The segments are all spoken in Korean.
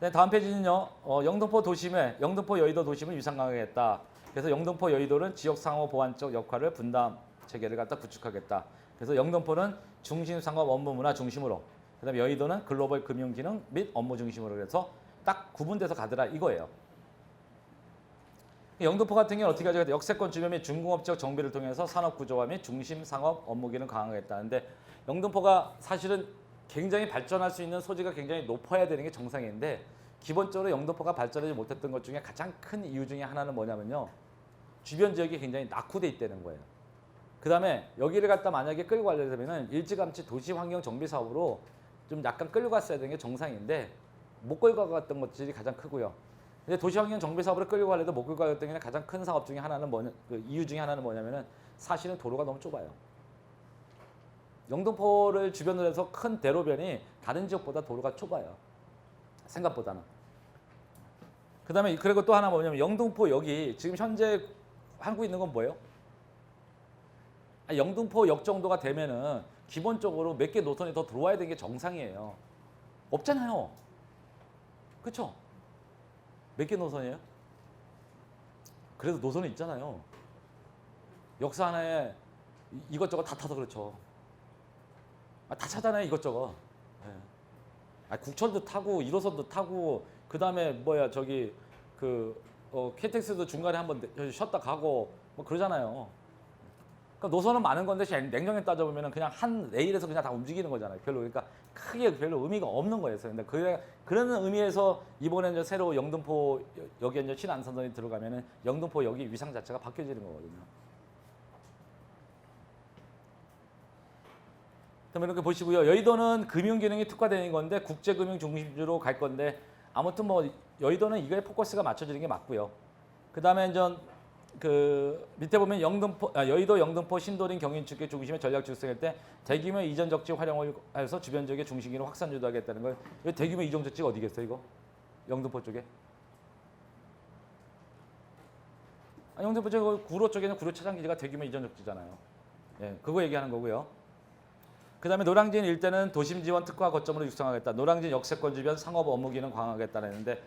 네, 다음 페이지는요. 영등포 도심에 영등포 여의도 도심을 위상 강화하겠다. 그래서 영등포 여의도는 지역 상호 보완적 역할을 분담 체계를 갖다 구축하겠다. 그래서 영등포는 중심 상업 업무 문화 중심으로, 그다음에 여의도는 글로벌 금융 기능 및 업무 중심으로 해서 딱 구분돼서 가더라 이거예요. 영등포 같은 경우는 어떻게 하죠? 역세권 주변 및 중공업적 정비를 통해서 산업 구조화 및 중심 상업 업무 기능 강화하겠다는데 영등포가 사실은 굉장히 발전할 수 있는 소지가 굉장히 높아야 되는 게 정상인데 기본적으로 영등포가 발전하지 못했던 것 중에 가장 큰 이유 중에 하나는 뭐냐면요. 주변 지역이 굉장히 낙후돼 있다는 거예요. 그 다음에 여기를 갖다 만약에 끌고 가려면 일찌감치 도시환경 정비 사업으로 좀 약간 끌고 갔어야 되는 게 정상인데 못 끌고 갔던 것들이 가장 크고요. 근데 도시환경 정비 사업으로 끌고 가려도 못 끌고 갔던 게 가장 큰 사업 중에 하나는 이유 중에 하나는 뭐냐면은 사실은 도로가 너무 좁아요. 영등포를 주변으로 해서 큰 대로변이 다른 지역보다 도로가 좁아요. 생각보다는. 그다음에 그리고 또 하나 뭐냐면 영등포 여기 지금 현재 하고 있는 건 뭐예요? 영등포 역 정도가 되면은 기본적으로 몇 개 노선이 더 들어와야 되는 게 정상이에요. 없잖아요. 그렇죠? 몇 개 노선이에요? 그래도 노선이 있잖아요. 역사 하나에 이것저것 다 타서 그렇죠. 다 차잖아요 이것저것. 네. 국철도 타고 1호선도 타고 그 다음에 뭐야 저기 그 KTX도 중간에 한번 쉬었다 가고 뭐 그러잖아요. 그러니까 노선은 많은 건데 냉정히 따져보면 그냥 한 레일에서 그냥 다 움직이는 거잖아요. 별로 그러니까 크게 별로 의미가 없는 거예요. 근데 그런 의미에서 이번에 이제 새로 영등포 여기 이제 신안선선이 들어가면은 영등포 여기 위상 자체가 바뀌어지는 거거든요. 그러면 이렇게 보시고요. 여의도는 금융 기능이 특화되는 건데 국제 금융 중심주로 갈 건데 아무튼 뭐 여의도는 이거에 포커스가 맞춰지는 게 맞고요. 그다음에 이제 그 밑에 보면 여의도 영등포 신도림 경인축의 중심의 전략 주성할 때 대규모 이전 적지 활용을 해서 주변 지역의 중심기로 확산 유도하겠다는 거예요. 이 대규모 이전 적지가 어디겠어요, 이거? 영등포 쪽에? 영등포 쪽 구로 쪽에는 구로 차장기지가 대규모 이전 적지잖아요. 예, 그거 얘기하는 거고요. 그 다음에 노량진 일대는 도심 지원 특화 거점으로 육성하겠다. 노량진 역세권 주변 상업 업무 기능 강화하겠다는 했는데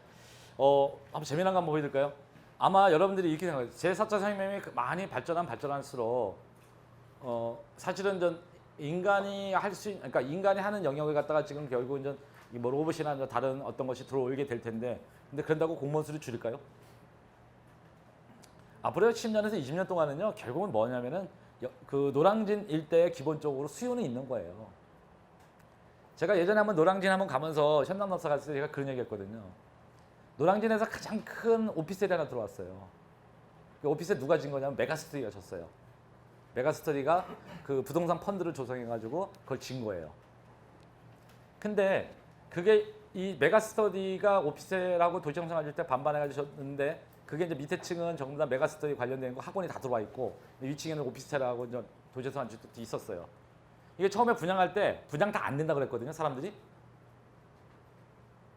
한번 재미난 거 한번 보여드릴까요? 아마 여러분들이 이렇게 생각해요. 제4차 산업혁명이 많이 발전할수록 사실은 전 인간이 그러니까 인간이 하는 영역을 갖다가 지금 결국 이제 뭐 로봇이나 다른 어떤 것이 들어오게 될 텐데 근데 그런다고 공무원 수를 줄일까요? 앞으로 10년에서 20년 동안은요 결국은 뭐냐면은 그 노량진 일대에 기본적으로 수요는 있는 거예요. 제가 예전에 한번 노량진 한번 가면서 현남납사 갔을 때 제가 그런 얘기 했거든요. 노량진에서 가장 큰 오피스텔이 하나 들어왔어요. 그 오피스텔 누가 진 거냐면 메가스터디가 졌어요. 메가스터디가 그 부동산 펀드를 조성해가지고 그걸 진 거예요. 근데 그게 이 메가스터디가 오피스텔하고 도시정상 가질 때 반반해가지고 졌는데 그게 이제 밑에 층은 전부 다 메가스터디 관련된 거 학원이 다 들어와 있고 위층에는 오피스텔하고 이제 도시정상 안주도 있었어요. 이게 처음에 분양할 때 분양 다 안 된다 그랬거든요, 사람들이.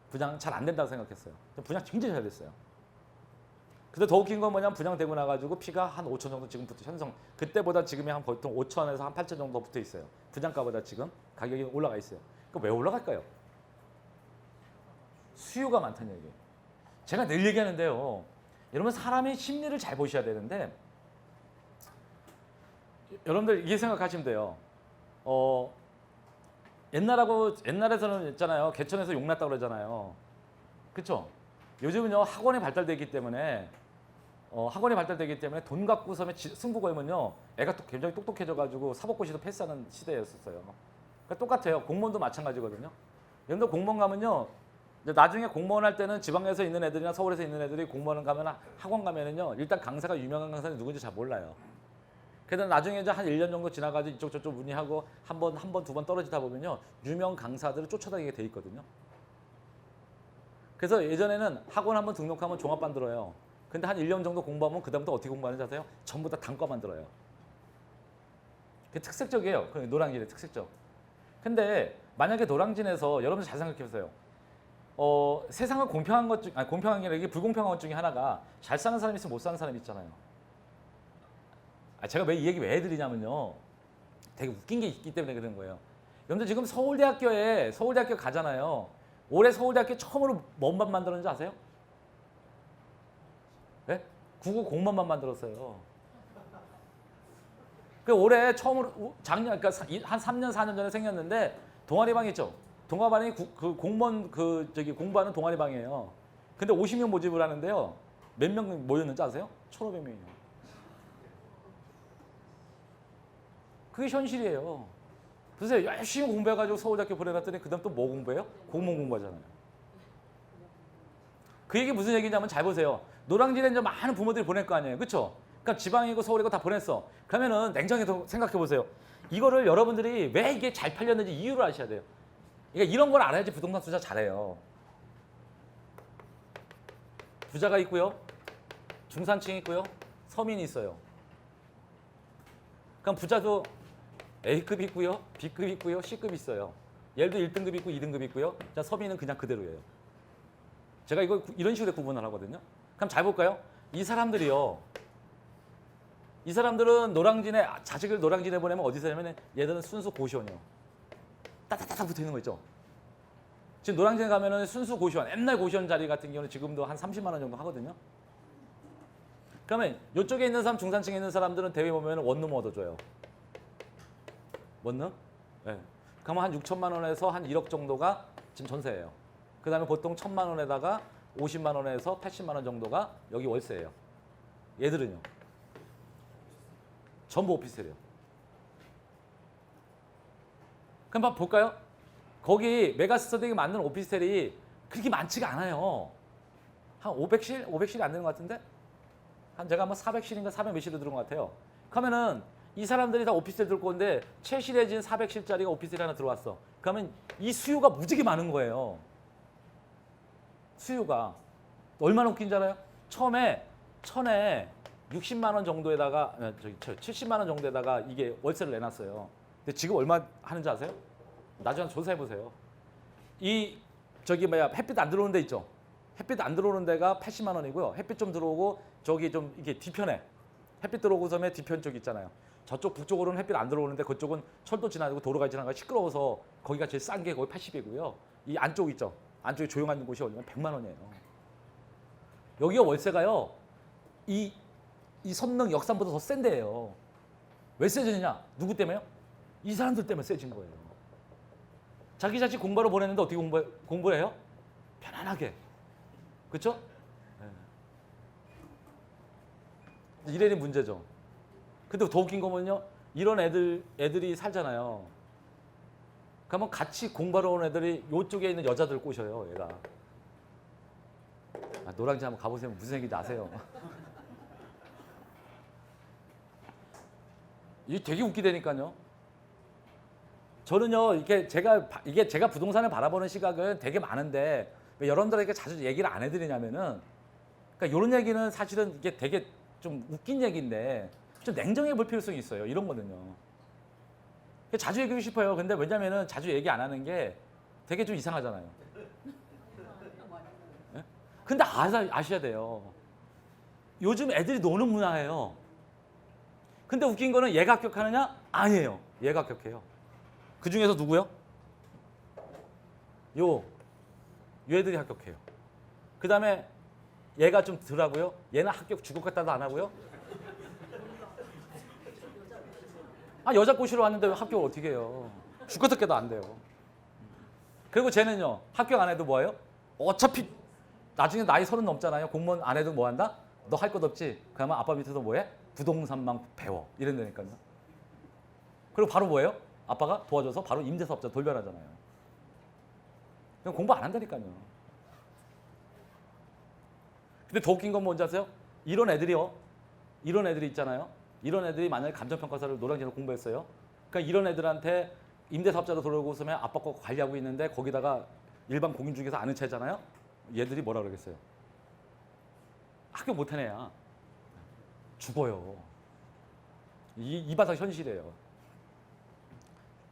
분양 잘 안 된다고 생각했어요. 분양 굉장히 잘 됐어요. 근데 더 웃긴 건 뭐냐면 분양되고 나가지고 피가 한 5천 정도 지금 그때보다 지금이 한 보통 5천에서 한 8천 정도 붙어 있어요. 분양가보다 지금 가격이 올라가 있어요. 그럼 왜 올라갈까요? 수요가 많다는 얘기예요. 제가 늘 얘기하는데요. 여러분 사람의 심리를 잘 보셔야 되는데 여러분들 이게 생각하시면 돼요. 옛날에서는 있잖아요. 개천에서 용났다고 그러잖아요. 그렇죠? 요즘은요 학원이 발달되기 때문에 돈 갖고서는 승부 걸면요 애가 또 굉장히 똑똑해져가지고 사법고시도 패스하는 시대였었어요. 그러니까 똑같아요. 공무원도 마찬가지거든요. 여러분들 공무원 가면요 나중에 공무원 할 때는 지방에서 있는 애들이나 서울에서 있는 애들이 공무원 가면 학원 가면은요 일단 강사가 유명한 강사는 누군지 잘 몰라요. 그래서 나중에 이제 한 1년 정도 지나가지고 이쪽 저쪽 문의하고 한 번, 두 번 떨어지다 보면요 유명 강사들을 쫓아다니게 돼 있거든요. 그래서 예전에는 학원 한번 등록하면 종합반 들어요. 근데 한 1년 정도 공부하면 그다음부터 어떻게 공부하는지 아세요? 전부 다 단과만 들어요. 그게 특색적이에요. 노량진의 특색적. 근데 만약에 노량진에서 여러분들 잘 생각해 보세요. 세상을 공평한 것 중, 공평한 게 아니라 이게 불공평한 것 중에 하나가 잘 사는 사람이 있으면 못 사는 사람이 있잖아요. 제가 왜 이 얘기 왜 해드리냐면요. 되게 웃긴 게 있기 때문에 그런 거예요. 여러분들 지금 서울대학교 가잖아요. 올해 서울대학교 처음으로 뭔 반 만들었는지 아세요? 네? 9구 공무원만 만들었어요. 그 올해 처음으로 작년 그러니까 한 3년 4년 전에 생겼는데 동아리방 있죠. 동아리방이 그 공무원 공부하는 동아리방이에요. 근데 50명 모집을 하는데요. 몇 명 모였는지 아세요? 1,500명이요. 그게 현실이에요. 그래서 열심히 공부해가지고 서울대학교 보내놨더니 그다음 또 뭐 공부해요? 공무원 공부하잖아요. 그 얘기 무슨 얘기냐면 잘 보세요. 노량진에 이제 많은 부모들이 보낼 거 아니에요. 그렇죠? 그러니까 지방이고 서울이고 다 보냈어. 그러면은 냉정해서 생각해 보세요. 이거를 여러분들이 왜 이게 잘 팔렸는지 이유를 아셔야 돼요. 그러니까 이런 걸 알아야지 부동산 투자 잘해요. 부자가 있고요. 중산층이 있고요. 서민이 있어요. 그럼 부자도 A급 있고요. B급 있고요. C급 있어요. 얘도 1등급 있고 2등급 있고요. 자, 서민은 그냥 그대로예요. 제가 이거 이런 식으로 구분을 하거든요. 그럼 잘 볼까요? 이 사람들이요. 이 사람들은 노량진에 자식을 노량진에 보내면 어디서 하냐면 얘들은 순수 고시원이요. 따따따 붙어 있는 거 있죠. 지금 노량진에 가면은 순수 고시원, 옛날 고시원 자리 같은 경우는 지금도 한 30만 원 정도 하거든요. 그러면 이쪽에 있는 사람, 중산층에 있는 사람들은 대회 보면 원룸 얻어줘요. 원룸? 네. 그러면 한 6천만 원에서 한 1억 정도가 지금 전세예요. 그 다음에 보통 1,000만 원에다가 50만 원에서 80만 원 정도가 여기 월세예요. 얘들은요. 전부 오피스텔이에요. 그럼 한번 볼까요? 거기 메가스터디에 맞는 오피스텔이 그렇게 많지가 않아요. 한 500실? 500실이 안 되는 것 같은데? 한 제가 한번 400실인가 400 몇 실로 들은 것 같아요. 그러면은 이 사람들이 다 오피스텔 들고 오는데 최실해진 400실짜리가 오피스텔 하나 들어왔어. 그러면 이 수요가 무지개 많은 거예요. 수요가. 얼마나 웃긴지 알아요? 처음에 1000에 60만 원 정도에다가 70만 원 정도에다가 이게 월세를 내놨어요. 근데 지금 얼마 하는지 아세요? 나중에 조사해 보세요. 이 햇빛 안 들어오는 데 있죠. 햇빛 안 들어오는 데가 80만 원이고요. 햇빛 좀 들어오고 저기 좀 이게 뒤편에 햇빛 들어오고 섬에 뒤편 쪽 있잖아요. 저쪽 북쪽으로는 햇빛 안 들어오는데 그쪽은 철도 지나고 도로가 지나가 시끄러워서 거기가 제일 싼 게 거의 80이고요. 이 안쪽 있죠. 안쪽에 조용한 곳이 얼마면 100만 원이에요. 여기가 월세가요. 이 선릉 역삼보다 더 센 데예요. 왜 세지느냐? 누구 때문에요? 이 사람들 때문에 세진 거예요. 자기 자식 공부하러 보냈는데 어떻게 공부를 해요? 편안하게. 그렇죠? 네. 이래니 문제죠. 근데 더 웃긴 거면요. 이런 애들이 살잖아요. 그러면 같이 공부하러 온 애들이 이쪽에 있는 여자들 꼬셔요. 얘가. 노량진 한번 가보세요. 무슨 얘기인지 아세요. 이게 되게 웃기다니까요. 저는요, 이게 제가 부동산을 바라보는 시각은 되게 많은데 왜 여러분들에게 자주 얘기를 안 해드리냐면은, 그러니까 이런 얘기는 사실은 이게 되게 좀 웃긴 얘기인데 좀 냉정해 볼 필요성이 있어요. 이런 거는요. 자주 얘기하고 싶어요. 근데 왜냐면은 자주 얘기 안 하는 게 되게 좀 이상하잖아요. 네? 근데 아셔야 돼요. 요즘 애들이 노는 문화예요. 근데 웃긴 거는 얘가 합격하느냐? 아니에요. 얘가 합격해요. 그 중에서 누구요? 요 애들이 합격해요. 그 다음에 얘가 좀 덜하고요. 얘는 합격 죽을 것 같다도 안 하고요. 여자 꼬시러 왔는데 합격을 어떻게 해요? 죽겠다도 안 돼요. 그리고 쟤는요. 합격 안 해도 뭐예요? 어차피 나중에 나이 30 넘잖아요. 공무원 안 해도 뭐 한다? 너 할 것 없지? 그러면 아빠 밑에서 뭐해? 부동산만 배워. 이런다니까요. 그리고 바로 뭐예요? 아빠가 도와줘서 바로 임대사업자 돌변하잖아요. 그냥 공부 안 한다니까요. 근데 더 웃긴 건 뭔지 아세요? 이런 애들이 있잖아요. 이런 애들이 만약에 감정평가사를 노량진에서 공부했어요. 그러니까 이런 애들한테 임대사업자로 들어오고 있으면 아빠 거 관리하고 있는데 거기다가 일반 공인 중에서 아는 채잖아요. 얘들이 뭐라 그러겠어요? 학교 못한 애야. 죽어요. 이 바닥 현실이에요.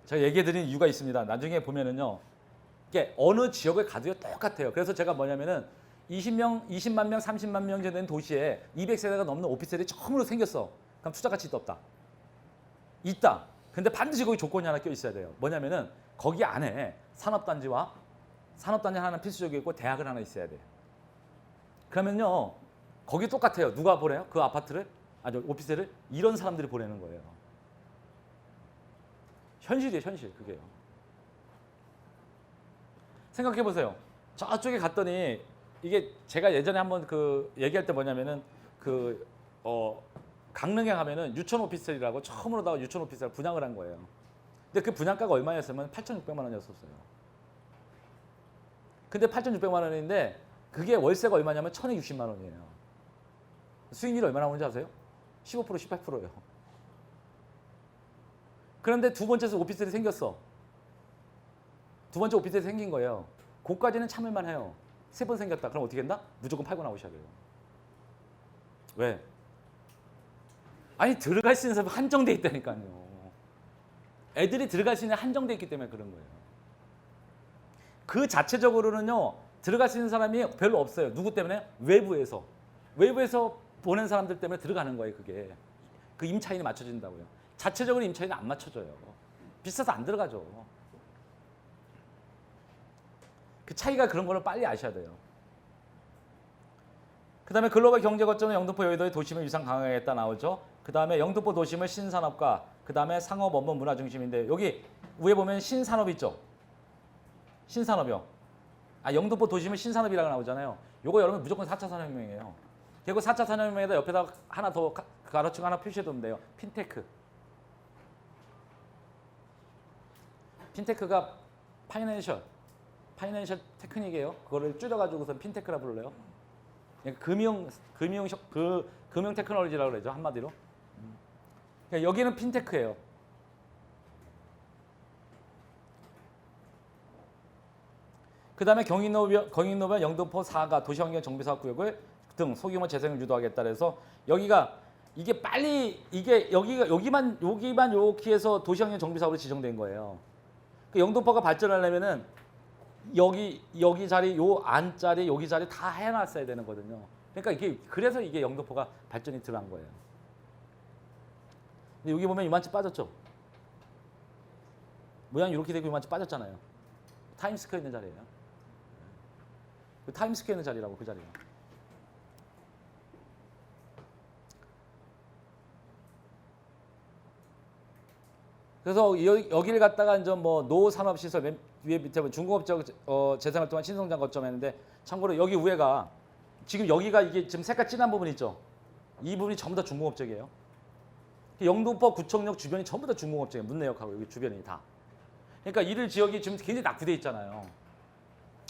제가 얘기해드린 이유가 있습니다. 나중에 보면은요. 이게 어느 지역을 가도요 똑같아요. 그래서 제가 뭐냐면은 20만 명, 30만 명 정도 되는 도시에 200세대가 넘는 오피스텔이 처음으로 생겼어. 그럼 투자 가치도 없다. 있다. 근데 반드시 거기 조건이 하나 껴 있어야 돼요. 뭐냐면은 거기 안에 산업단지와 산업단지 하나는 필수적이고 대학을 하나 있어야 돼요. 그러면요 거기 똑같아요. 누가 보내요? 그 아파트를? 아니 오피스를? 이런 사람들이 보내는 거예요. 현실이에요, 현실. 그게요. 생각해 보세요. 저쪽에 갔더니 이게 제가 예전에 한번 그 얘기할 때 뭐냐면은 강릉에 가면은 유천 오피스텔이라고 처음으로다가 유천 오피스텔 분양을 한 거예요. 근데 그 분양가가 얼마였으면 8,600만 원이었었어요. 근데 8,600만 원인데 그게 월세가 얼마냐면 1,060만 원이에요. 수익률이 얼마나 오는지 아세요? 15% 18%예요. 그런데 두 번째 오피스텔이 생겼어. 두 번째 오피스텔이 생긴 거예요. 그까지는 참을만 해요. 세 번 생겼다. 그럼 어떻게 된다? 무조건 팔고 나오셔야 돼요. 왜? 아니 들어갈 수 있는 사람이 한정돼 있다니까요. 애들이 들어갈 수 있는 한정돼 있기 때문에 그런 거예요. 그 자체적으로는요. 들어갈 수 있는 사람이 별로 없어요. 누구 때문에? 외부에서. 외부에서 보낸 사람들 때문에 들어가는 거예요. 그게. 그 임차인이 맞춰진다고요. 자체적으로 임차인은 안 맞춰져요. 비싸서 안 들어가죠. 그 차이가 그런 거를 빨리 아셔야 돼요. 그 다음에 글로벌 경제 거점은 영등포 여의도의 도심을 위상 강화하겠다 나오죠. 그 다음에 영등포 도심을 신산업과 그 다음에 상업 업무 문화 중심인데 여기 위에 보면 신산업 있죠. 신산업이요. 영등포 도심을 신산업이라고 나오잖아요. 요거 여러분 무조건 4차 산업혁명이에요. 그리고 4차 산업혁명에다 옆에다 하나 더 가로치고 하나 표시해 두면 돼요. 핀테크. 핀테크가 파이낸셜 테크닉이에요. 그거를 줄여가지고서 핀테크라 불러요. 금융 테크놀로지라고 그러죠. 한마디로. 그러니까 여기는 핀테크예요. 그 다음에 경인노변 영등포 4가 도시환경 정비사업구역을 등 소규모 재생을 유도하겠다 그래서 여기가 이게 빨리 이게 여기만 요렇게 해서 도시환경 정비사업으로 지정된 거예요. 그 영등포가 발전하려면은 여기 자리, 요 안자리, 여기 자리 다 해놨어야 되는 거거든요. 그러니까 그래서 이게 영등포가 발전이 들어간 거예요. 근데 여기 보면 이만치 빠졌죠. 모양이 이렇게 되고 이만치 빠졌잖아요. 타임스퀘어 있는 자리예요. 그 타임스퀘어 있는 자리라고 그 자리가. 그래서 여기를 갖다가 이제 뭐 노산업시설 위에 밑에 보면 중공업적 재생을 통한 신성장 거점 했는데 참고로 여기 위에가 지금 여기가 이게 지금 색깔 진한 부분 있죠. 이 부분이 전부 다 중공업적이에요. 영등포 구청역 주변이 전부 다 중공업적이에요. 문내역하고 여기 주변이 다. 그러니까 이를 지역이 지금 굉장히 낙후돼 있잖아요.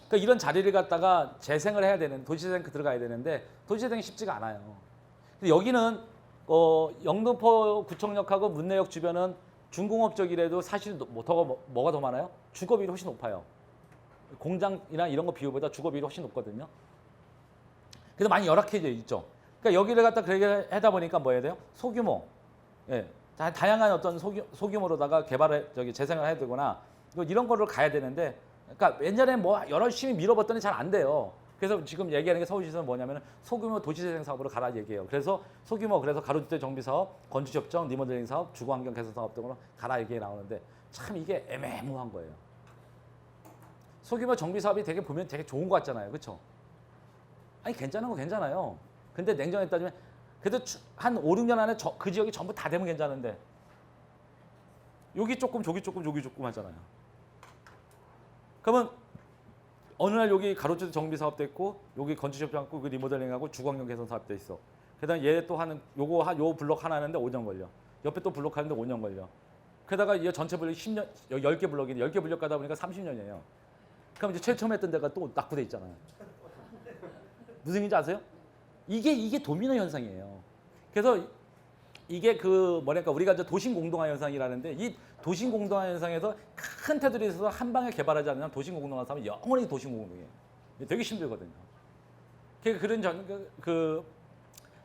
그러니까 이런 자리를 갖다가 재생을 해야 되는 도시재생 들어가야 되는데 도시재생이 쉽지가 않아요. 근데 여기는 영등포 구청역하고 문내역 주변은 중공업적이라도 사실 뭐가 더 많아요? 주거비율이 훨씬 높아요. 공장이나 이런 거 비율보다 주거비율이 훨씬 높거든요. 그래서 많이 열악해져 있죠. 그러니까 여기를 갖다 그렇게 하다 보니까 뭐 해야 돼요? 소규모, 예, 다양한 어떤 소규모로다가 재생을 해야 되거나 이런 거를 가야 되는데, 그러니까 옛날에 뭐 열심히 밀어봤더니 잘 안 돼요. 그래서 지금 얘기하는 게 서울시에서는 뭐냐면 소규모 도시재생 사업으로 가라 얘기해요. 그래서 그래서 가로주택 정비 사업, 건축 협정, 리모델링 사업, 주거환경 개선 사업 등으로 가라 얘기 나오는데 참 이게 애매모호한 거예요. 소규모 정비 사업이 되게 보면 되게 좋은 것 같잖아요, 그렇죠? 아니 괜찮은 거 괜찮아요. 근데 냉정히 따지면 그래도 한 5, 6년 안에 그 지역이 전부 다 되면 괜찮은데 여기 조금 저기 조금 여기 조금 하잖아요. 그러면 어느 날 여기 가로주택 정비 사업도 있고 여기 건축 협정하고 그 리모델링하고 주거환경 개선 사업도 있어. 그다음 얘 또 하는 요 블록 하나 하는데 5년 걸려. 옆에 또 블록 하는데 5년 걸려. 게다가 이 전체 블록이 10년 10개 블록인데 10개 블록 가다 보니까 30년이에요. 그럼 이제 제일 처음 했던 데가 또 낙후돼 있잖아요. 무슨 얘기인지 아세요? 이게 도미노 현상이에요. 그래서 이게 뭐랄까 우리가 이제 도심 공동화 현상이라는데 이 도심 공동화 현상에서 큰 테두리에 있어서 한 방에 개발하지 않으면 도심 공동화 하면 영원히 도심 공동이에요. 되게 힘들거든요. 그런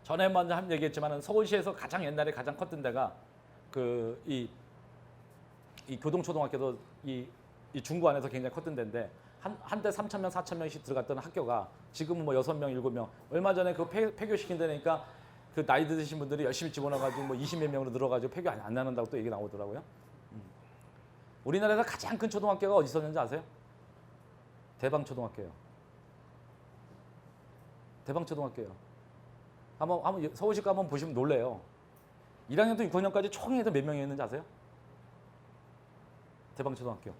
전에 먼저 한 얘기했지만은 서울시에서 가장 옛날에 가장 컸던 데가 이 교동초등학교도 이 중구 안에서 굉장히 컸던 데인데 한때 3,000명, 4,000명씩 들어갔던 학교가 지금은 뭐 6명, 7명. 얼마 전에 그 폐교시킨 데니까 그 나이 드신 분들이 열심히 집어넣어가지고 뭐 20몇 명으로 늘어가지고 폐교 안 나눈다고 또 얘기 나오더라고요. 우리나라에서 가장 큰 초등학교가 어디 있었는지 아세요? 대방초등학교요. 대방초등학교요. 한번 서울시가 한번 보시면 놀래요. 1학년부터 6학년까지 총 애들 몇 명이었는지 아세요? 대방초등학교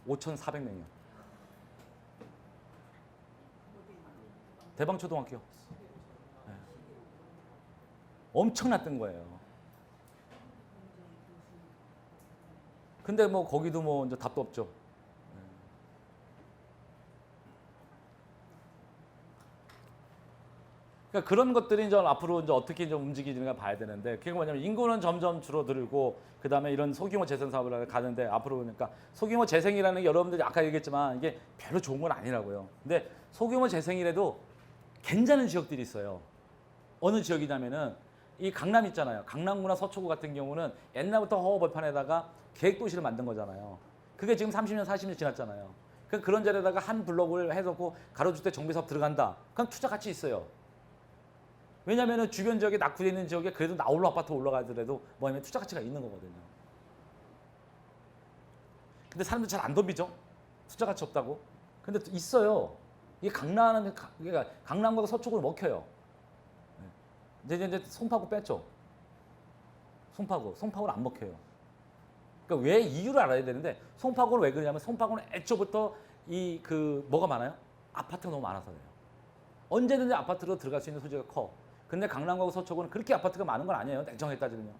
5,400명이요. 대방초등학교. 네. 엄청났던 거예요. 근데 뭐 거기도 뭐 이제 답도 없죠. 그러니까 그런 것들이 이제 앞으로 이제 어떻게 좀 움직이는가 봐야 되는데, 그게 뭐냐면 인구는 점점 줄어들고 그 다음에 이런 소규모 재생 사업을 가는데, 앞으로 그러니까 소규모 재생이라는 게 여러분들이 아까 얘기했지만 이게 별로 좋은 건 아니라고요. 근데 소규모 재생이라도 괜찮은 지역들이 있어요. 어느 지역이냐면은 이 강남 있잖아요. 강남구나 서초구 같은 경우는 옛날부터 허허벌판에다가 계획도시를 만든 거잖아요. 그게 지금 30년, 40년 지났잖아요. 그런 자리에다가 한 블록을 해놓고 가로주택 정비사업 들어간다. 그럼 투자 가치 있어요. 왜냐하면 주변 지역에 낙후되어 있는 지역에 그래도 나홀로 아파트 올라가더라도 뭐냐면 투자 가치가 있는 거거든요. 근데 사람들 잘 안 덤비죠? 투자 가치 없다고. 근데 있어요. 이게 그러니까 강남과 서초구를 먹혀요. 이제 송파구 뺐죠. 송파구를 안 먹혀요. 그러니까 왜 이유를 알아야 되는데, 송파구는 왜 그러냐면 송파구는 애초부터 뭐가 많아요? 아파트가 너무 많아서 그래요. 언제든지 아파트로 들어갈 수 있는 소지가 커. 근데 강남과 서초구는 그렇게 아파트가 많은 건 아니에요. 냉정하게 따지면요.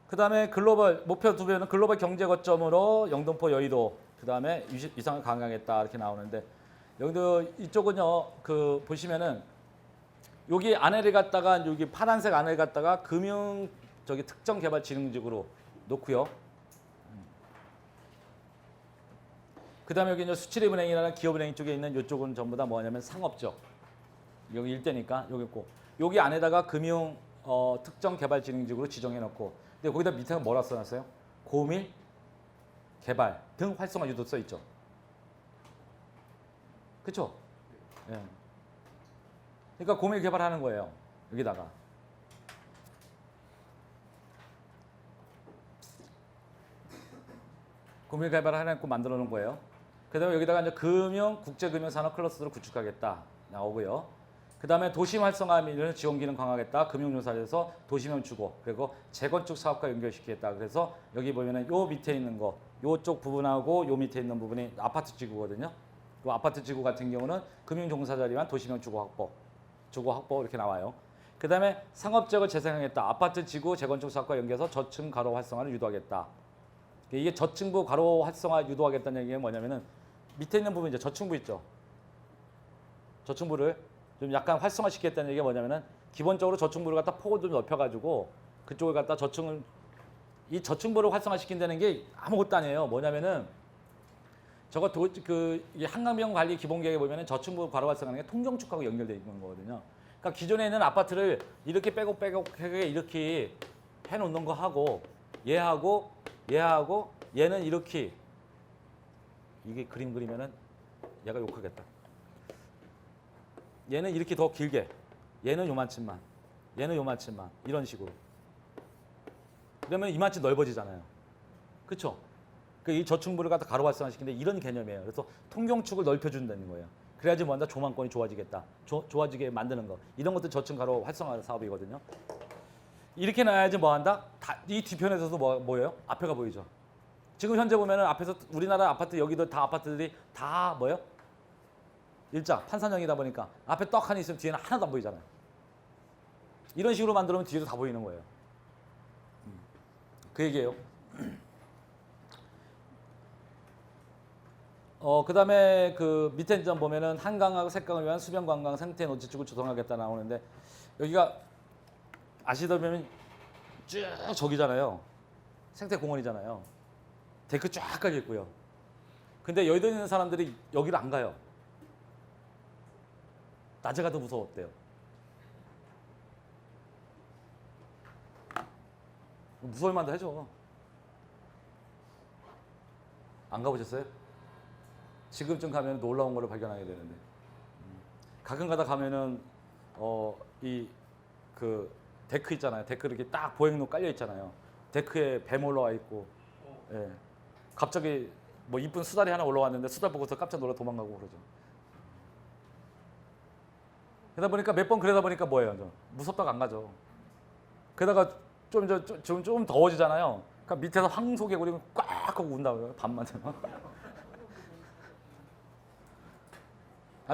그 다음에 목표 2배는 글로벌 경제 거점으로 영등포, 여의도, 그 다음에 위상을 강화하겠다 이렇게 나오는데, 여기도 이쪽은요, 보시면은 여기 안에를 갖다가 여기 파란색 안에를 갖다가 특정 개발 진흥지구로 놓고요. 그 다음에 여기 이제 수출입은행이라는 기업은행 쪽에 있는 이쪽은 전부 다 뭐냐면 상업적. 여기 일대니까 여기 있고, 여기 안에다가 특정 개발 진흥지구로 지정해 놓고, 근데 거기다 밑에가 뭐라 써놨어요? 고밀 개발 등 활성화 유도 써 있죠. 그렇죠? 예. 그러니까 고밀 개발하는 거예요. 여기다가. 고밀 개발하는 거 만들어 놓은 거예요. 그다음에 여기다가 이제 국제금융산업 클러스터를 구축하겠다 나오고요. 그다음에 도심 활성화 및 지원 기능 강화하겠다. 금융요사에서 도시명 주고, 그리고 재건축 사업과 연결시키겠다. 그래서 여기 보면은 요 밑에 있는 거, 요쪽 부분하고 요 밑에 있는 부분이 아파트 지구거든요. 그 아파트 지구 같은 경우는 금융종사자를 위한 도시명 주거 확보 이렇게 나와요. 그다음에 상업지역을 재생하겠다. 아파트 지구 재건축 사업과 연계해서 저층 가로 활성화를 유도하겠다. 이게 저층부 가로 활성화 유도하겠다는 얘기가 뭐냐면은 밑에 있는 부분, 이제 저층부 있죠. 저층부를 좀 약간 활성화시키겠다는 얘기가 뭐냐면은, 기본적으로 저층부를 갖다 폭을 좀 넓혀가지고 그쪽을 갖다 이 저층부를 활성화시킨다는 게 아무것도 아니에요. 뭐냐면은 저거 이 한강변 관리 기본계획에 보면은 저층부 가로 활성화하는 게 통경축하고 연결되어 있는 거거든요. 그러니까 기존에 있는 아파트를 이렇게 빼곡하게 이렇게 해놓는 거 하고, 얘하고 얘는 이렇게, 이게 그림 그리면은 얘가 욕하겠다. 얘는 이렇게 더 길게, 얘는 요만큼만, 얘는 요만큼만, 이런 식으로. 그러면 이만큼 넓어지잖아요. 그렇죠? 이 저층부를 갖다 가로 활성화시키는데 이런 개념이에요. 그래서 통경축을 넓혀준다는 거예요. 그래야지 뭔가 조망권이 좋아지겠다. 좋아지게 만드는 거. 이런 것도 저층 가로 활성화 사업이거든요. 이렇게 놔야지 뭐 한다? 이 뒤편에서도 뭐예요? 앞에가 보이죠. 지금 현재 보면은 앞에서 우리나라 아파트, 여기도 다 아파트들이 다 뭐예요? 일자 판산형이다 보니까 앞에 떡하니 있으면 뒤에는 하나도 안 보이잖아요. 이런 식으로 만들면 뒤에도 다 보이는 거예요. 그 얘기예요. 그 다음에 밑에 좀 보면은 한강하고 색강을 위한 수변 관광 생태 노지축을 조성하겠다 나오는데, 여기가 아시다시피 쭉 저기잖아요. 생태공원이잖아요. 데크 쫙 깔려 있고요. 근데 여의도에 있는 사람들이 여기를 안 가요. 낮에 가도 무서웠대요. 무서울 만도 해줘. 안 가보셨어요? 지금쯤 가면 놀라운 거를 발견하게 되는데, 가끔 가다 가면은 데크 있잖아요. 데크 이렇게 딱 보행로 깔려 있잖아요. 데크에 뱀 올라와 있고, 예. 갑자기 뭐 이쁜 수달이 하나 올라왔는데 수달 보고서 깜짝 놀라 도망가고 그러죠. 그러다 보니까 몇 번 그러다 보니까 뭐예요? 무섭다고 안 가죠. 게다가 좀 더워지잖아요. 그러니까 밑에서 황소개구리 꽉 하고 운다고요. 밤만 되면.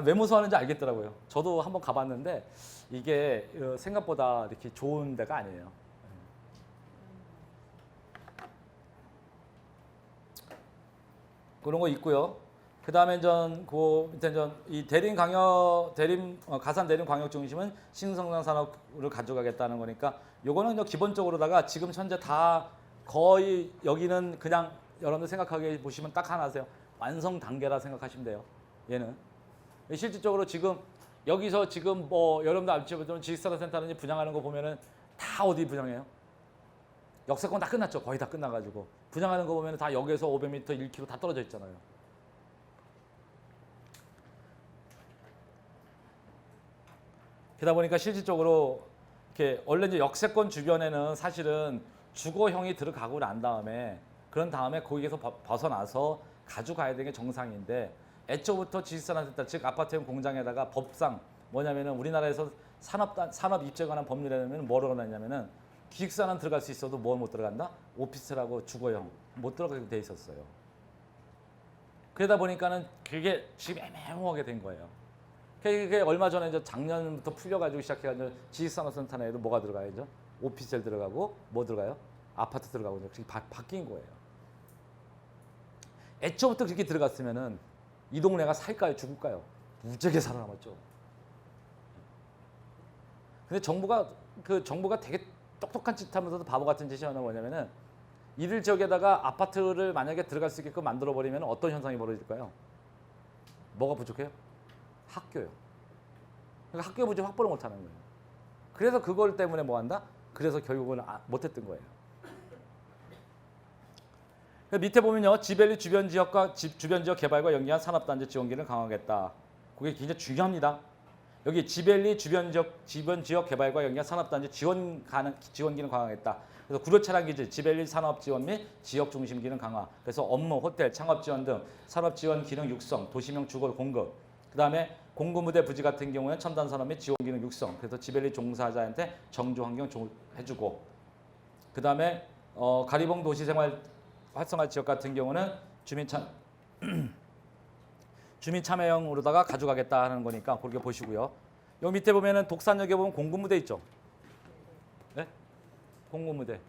왜 무서워하는지 알겠더라고요. 저도 한번 가봤는데 이게 생각보다 이렇게 좋은 데가 아니에요. 그런 거 있고요. 그 다음에 이 가산 대림 광역 중심은 신성장 산업을 가져가겠다는 거니까 요거는 기본적으로다가 지금 현재 다 거의 여기는 그냥 여러분들 생각하게 보시면 딱 하나 하세요. 완성 단계라 생각하시면 돼요. 얘는 실질적으로 지금 여기서 지금 뭐 여러분들 알지만 지식산업센터는 분양하는 거 보면은 다 어디 분양해요? 역세권 다 끝났죠. 거의 다 끝나가지고 분양하는 거 보면은 다 여기에서 500m, 1km 다 떨어져 있잖아요. 그러다 보니까 실질적으로 이렇게 원래 이제 역세권 주변에는 사실은 주거형이 들어가고 난 다음에 그런 다음에 거기에서 벗어나서 가져가야 되는 게 정상인데 애초부터 지식산업센터 즉 아파트형 공장에다가 법상 뭐냐면은 우리나라에서 산업 입지에 관한 법률에는 뭐라고 나냐면은 기숙사는 들어갈 수 있어도 뭐 못 들어간다? 오피스텔하고 주거형 못 들어가게 돼 있었어요. 그러다 보니까는 그게 지금 애매모호하게 된 거예요. 그게 얼마 전에 이제 작년부터 풀려가지고 시작해가지고 지식산업센터 내에도 뭐가 들어가야죠? 오피스텔 들어가고 뭐 들어가요? 아파트 들어가고 그게 바뀐 거예요. 애초부터 그렇게 들어갔으면은 이 동네가 살까요? 죽을까요? 무지하게 살아남았죠. 근데 정부가 되게 똑똑한 짓 하면서도 바보 같은 짓이 하나 뭐냐면은 이들 지역에다가 아파트를 만약에 들어갈 수 있게끔 만들어 버리면 어떤 현상이 벌어질까요? 뭐가 부족해요? 학교요. 그러니까 학교 부지 확보를 못 하는 거예요. 그래서 그걸 때문에 뭐 한다? 그래서 결국은 못 했던 거예요. 밑에 보면요. 지벨리 주변 지역 개발과 연계한 산업단지 지원기를 강화하겠다. 그게 굉장히 중요합니다. 여기 지벨리 주변 지역 개발과 연계한 산업단지 지원기는 강화하겠다. 그래서 구로 차량 기지, 지벨리 산업 지원 및 지역 중심 기능 강화. 그래서 업무, 호텔, 창업 지원 등 산업 지원 기능 육성, 도시명 주거 공급. 그다음에 공구무대 부지 같은 경우는 첨단 산업 및 지원 기능 육성. 그래서 지벨리 종사자한테 정조 환경 해주고. 그다음에 가리봉 도시생활 활성화 지역 같은 경우는 주민 참여형으로다가 가져가겠다 하는 거니까 그렇게 보시고요. 여기 밑에 보면은 독산역에 보면 공군무대 있죠. 네? 공군무대.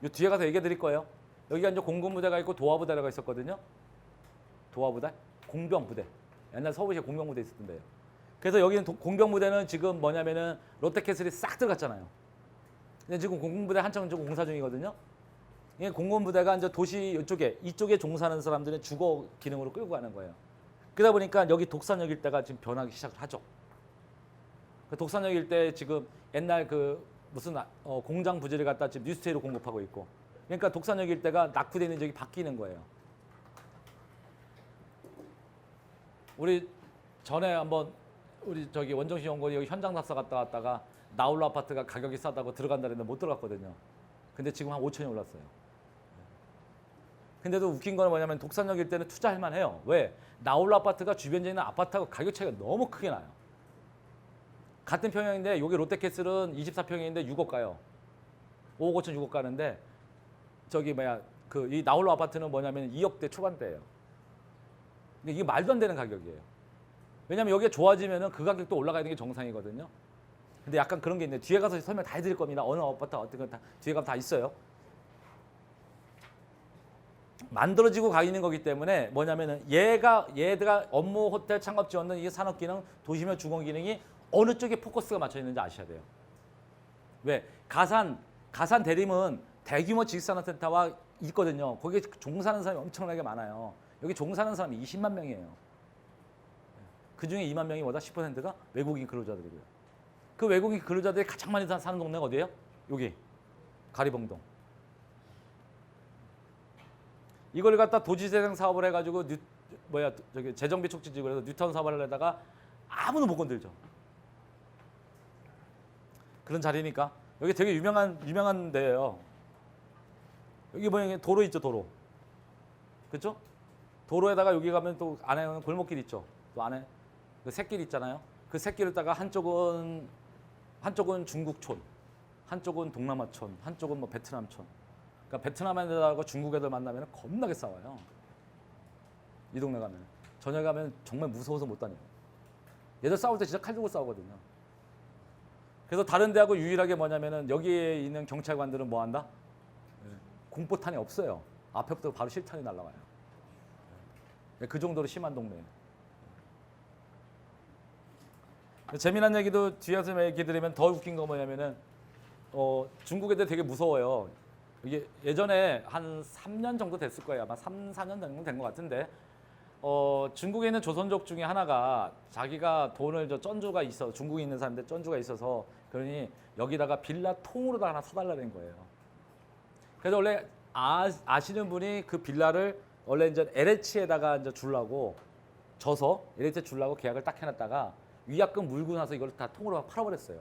이 뒤에 가서 얘기해 드릴 거예요. 여기가 이제 공군무대가 있고 도하부대가 있었거든요. 도하부대, 공병부대. 옛날 서울시에 공병부대 있었던데요. 그래서 여기는 공병부대는 지금 뭐냐면은 롯데캐슬이 싹 들어갔잖아요. 근데 지금 공군부대 한창 공사 중이거든요. 이게 공군부대가 이제 도시 이쪽에 종사하는 사람들의 주거 기능으로 끌고 가는 거예요. 그러다 보니까 여기 독산역 일대가 지금 변하기 시작을 하죠. 독산역 일대 지금 옛날 무슨 공장 부지를 갖다 지금 뉴스테이로 공급하고 있고. 그러니까 독산역 일대가 낙후되어 있는 지역이 바뀌는 거예요. 우리 전에 한번 우리 원정시 연구원이 여기 현장 답사 갔다 왔다가 나홀로 아파트가 가격이 싸다고 들어간다 했는데 못 들어갔거든요. 근데 지금 한 5천이 올랐어요. 근데도 웃긴 건 뭐냐면 독산역 일대는 투자할 만해요. 왜? 나홀로 아파트가 주변에 있는 아파트하고 가격 차이가 너무 크게 나요. 같은 평형인데 여기 롯데캐슬은 24평형인데 6억 가요. 5억 5천 6억 가는데 이 나홀로 아파트는 뭐냐면 2억대 초반대예요. 근데 이게 말도 안 되는 가격이에요. 왜냐면 여기가 좋아지면은 그 가격도 올라가야 되는 게 정상이거든요. 근데 약간 그런 게 있는데 뒤에 가서 설명 다 해드릴 겁니다. 어느 아파트 어떤 건 다 뒤에 가면 다 있어요. 만들어지고 가 있는 거기 때문에 뭐냐면은 얘가 업무, 호텔, 창업 지원 등 이게 산업 기능, 도시명 주거 기능이 어느 쪽에 포커스가 맞춰 있는지 아셔야 돼요. 왜? 가산 대림은 대규모 지식산업센터와 있거든요. 거기에 종사하는 사람이 엄청나게 많아요. 여기 종사하는 사람이 20만 명이에요. 그중에 2만 명이 뭐다? 10%가 외국인 근로자들이고요. 그 외국인 근로자들이 가장 많이 사는 동네가 어디예요? 여기 가리봉동. 이걸 갖다 도시재생 사업을 해가지고 재정비 촉진지구에서 뉴턴 사업을 하려다가 아무도 못 건들죠. 그런 자리니까 여기 되게 유명한 데예요. 여기 보면 도로 있죠, 도로. 그렇죠? 도로에다가 여기 가면 또 안에 골목길 있죠. 또 안에 그 샛길 있잖아요. 그 샛길에다가 한쪽은 중국촌, 한쪽은 동남아촌, 한쪽은 뭐 베트남촌. 그러니까 베트남 애들하고 중국 애들 만나면 겁나게 싸워요. 이 동네 가면. 저녁에 가면 정말 무서워서 못 다녀요. 얘들 싸울 때 진짜 칼 들고 싸우거든요. 그래서 다른 데하고 유일하게 뭐냐면은 여기에 있는 경찰관들은 뭐 한다? 공포탄이 없어요. 앞에부터 바로 실탄이 날라와요. 그 정도로 심한 동네예요. 재미난 얘기도 뒤에서 얘기 들으면 더 웃긴 거 뭐냐면은 중국 애들 되게 무서워요. 이게 예전에 한 3년 정도 됐을 거예요. 아마 3, 4년 정도 된 것 같은데 중국에 있는 조선족 중에 하나가 자기가 돈을 쩐주가 있어 중국에 있는 사람인데 쩐주가 있어서 그러니 여기다가 빌라 통으로 다 하나 사달라는 거예요. 그래서 원래 아시는 분이 그 빌라를 원래 이제 LH에다가 이제 주려고 져서 LH에 주려고 계약을 딱 해놨다가 위약금 물고 나서 이걸 다 통으로 팔아버렸어요.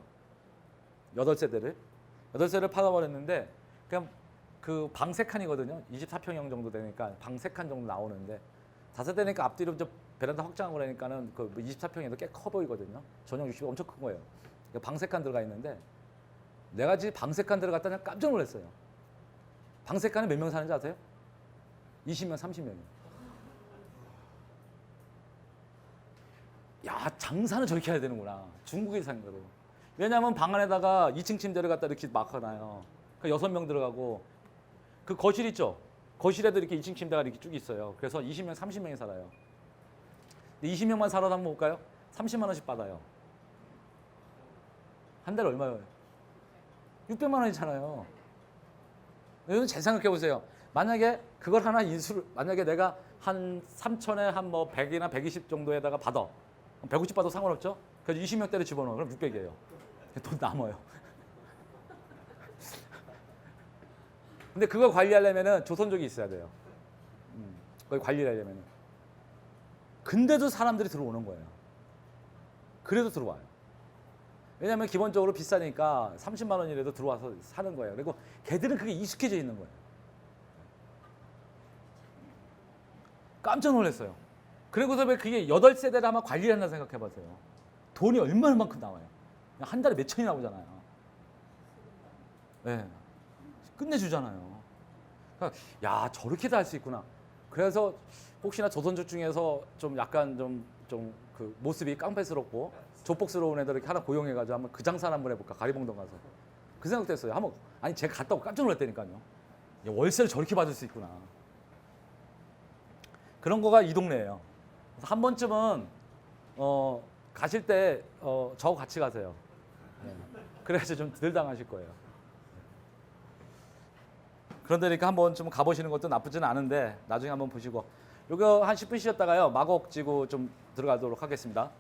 8세대를 팔아버렸는데 그냥 그 방 3칸이거든요. 24평형 정도 되니까 방 3칸 정도 나오는데 5세대니까 앞뒤로 이제 베란다 확장한 거라니까는 그 24평에도 꽤 커 보이거든요. 전용 60이 엄청 큰 거예요. 방 3칸 들어가 있는데 내가 지금 방 3칸 들어갔다 그냥 깜짝 놀랐어요. 방 3칸에 몇 명 사는지 아세요? 20명, 30명이요. 야, 장사는 저렇게 해야 되는구나. 중국에 사는 거로. 왜냐하면 방 안에다가 2층 침대를 갖다 이렇게 막아놔요. 그러니까 6명 들어가고 그 거실 있죠? 거실에도 이렇게 2층 침대가 이렇게 쭉 있어요. 그래서 20명, 30명이 살아요. 근데 20명만 살아도 한번 볼까요? 30만 원씩 받아요. 한 달에 얼마예요? 600만 원이잖아요. 여러분 잘 생각해 보세요. 만약에 그걸 하나 만약에 내가 한 3천에 한 뭐 100이나 120 정도에다가 받아. 150 받아도 상관없죠? 그래서 20명대를 집어넣어. 그럼 600이에요. 돈 남아요. 근데 그걸 관리하려면은 조선족이 있어야 돼요. 그걸 관리를 하려면은. 근데도 사람들이 들어오는 거예요. 그래도 들어와요. 왜냐하면 기본적으로 비싸니까 30만 원이라도 들어와서 사는 거예요. 그리고 걔들은 그게 익숙해져 있는 거예요. 깜짝 놀랐어요. 그리고서 왜 그게 8세대를 아마 관리를 한다 생각해 보세요. 돈이 얼마만큼 나와요. 한 달에 몇 천이 나오잖아요. 네. 끝내주잖아요. 그러니까 야, 저렇게도 할 수 있구나. 그래서 혹시나 조선족 중에서 좀 약간 좀 그 모습이 깡패스럽고 조폭스러운 애들 이렇게 하나 고용해가지고 한번 그 장사를 한번 해볼까. 가리봉동 가서. 그 생각도 했어요. 아니 제가 갔다 오고 깜짝 놀랐다니까요. 야, 월세를 저렇게 받을 수 있구나. 그런 거가 이 동네예요. 그래서 한 번쯤은 가실 때 저하고 같이 가세요. 네. 그래야지 좀 덜 당하실 거예요. 그런데니까 한번 좀 가보시는 것도 나쁘지는 않은데 나중에 한번 보시고 이거 한 10분 쉬었다가요 마곡지구 좀 들어가도록 하겠습니다.